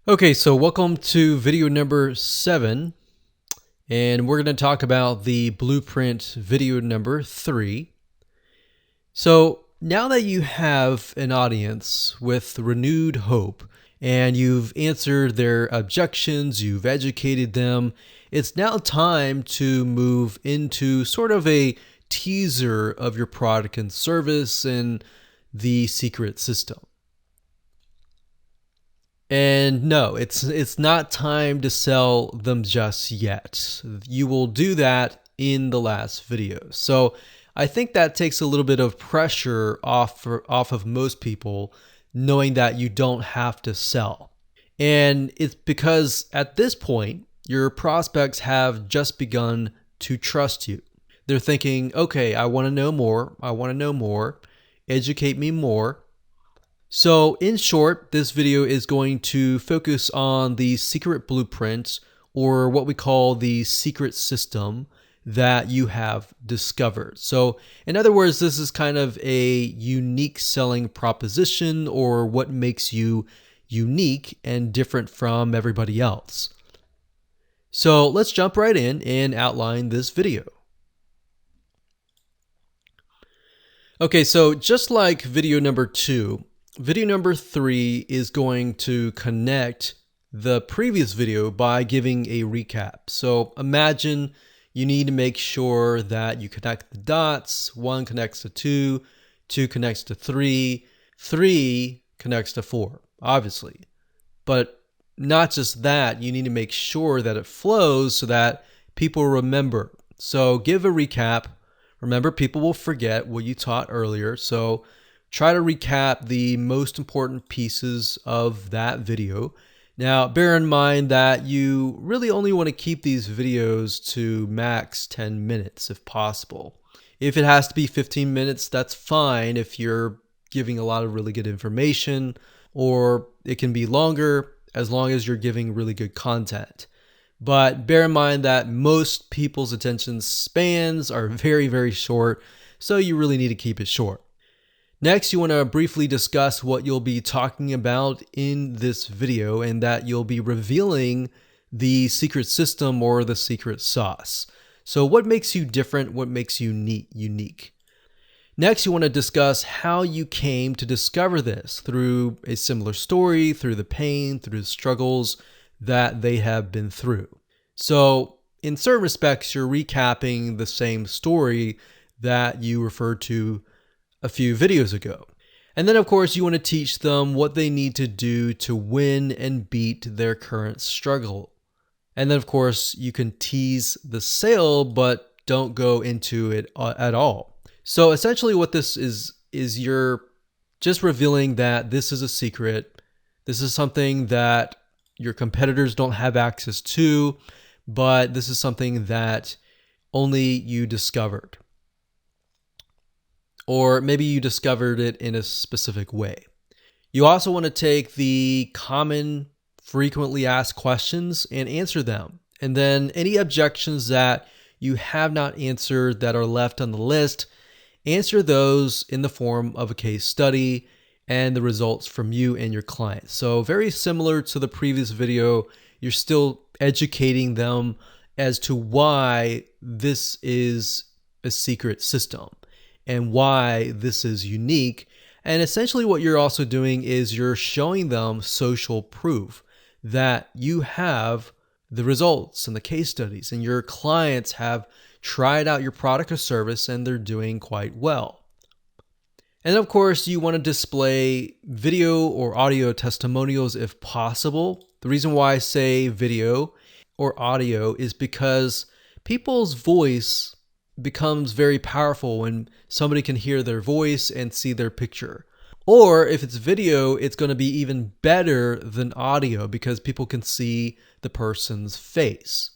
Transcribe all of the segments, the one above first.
Okay, so welcome to video number 7, and we're going to talk about the blueprint video number 3. So now that you have an audience with renewed hope and you've answered their objections, you've educated them, it's now time to move into sort of a teaser of your product and service and the secret system. And no, it's not time to sell them just yet. You will do that in the last video. So I think that takes a little bit of pressure off of most people, knowing that you don't have to sell. And it's because at this point, your prospects have just begun to trust you. They're thinking, okay, I want to know more. I want to know more. Educate me more. So in short, this video is going to focus on the secret blueprint, or what we call the secret system that you have discovered. So in other words, this is kind of a unique selling proposition, or what makes you unique and different from everybody else. So let's jump right in and outline this video. Okay, so just like video number 2, video number 3 is going to connect the previous video by giving a recap. So imagine you need to make sure that you connect the dots. 1 connects to 2, 2 connects to 3, 3 connects to 4, obviously. But not just that, you need to make sure that it flows so that people remember. So give a recap. Remember, people will forget what you taught earlier. So try to recap the most important pieces of that video. Now, bear in mind that you really only want to keep these videos to max 10 minutes if possible. If it has to be 15 minutes, that's fine if you're giving a lot of really good information, or it can be longer as long as you're giving really good content. But bear in mind that most people's attention spans are very, very short, so you really need to keep it short. Next, you want to briefly discuss what you'll be talking about in this video, and that you'll be revealing the secret system or the secret sauce. So what makes you different? What makes you unique? Next, you want to discuss how you came to discover this through a similar story, through the pain, through the struggles that they have been through. So in certain respects, you're recapping the same story that you referred to a few videos ago. And then of course you want to teach them what they need to do to win and beat their current struggle. And then of course you can tease the sale, but don't go into it at all. So essentially what this is you're just revealing that this is a secret. This is something that your competitors don't have access to, but this is something that only you discovered. Or maybe you discovered it in a specific way. You also want to take the common, frequently asked questions and answer them. And then any objections that you have not answered that are left on the list, answer those in the form of a case study and the results from you and your client. So very similar to the previous video, you're still educating them as to why this is a secret system and why this is unique. And essentially what you're also doing is you're showing them social proof that you have the results and the case studies, and your clients have tried out your product or service and they're doing quite well. And of course, you want to display video or audio testimonials if possible. The reason why I say video or audio is because people's voice becomes very powerful when somebody can hear their voice and see their picture. Or if it's video, it's going to be even better than audio because people can see the person's face.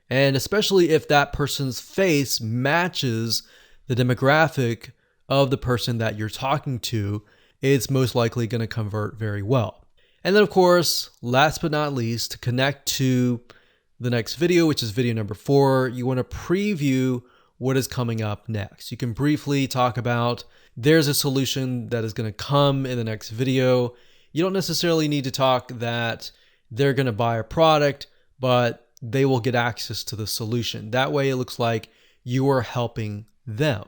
And especially if that person's face matches the demographic of the person that you're talking to, it's most likely going to convert very well. And then of course, last but not least, to connect to the next video, which is video number 4, you want to preview what is coming up next. You can briefly talk about there's a solution that is going to come in the next video. You don't necessarily need to talk that they're going to buy a product, but they will get access to the solution. That way it looks like you are helping them.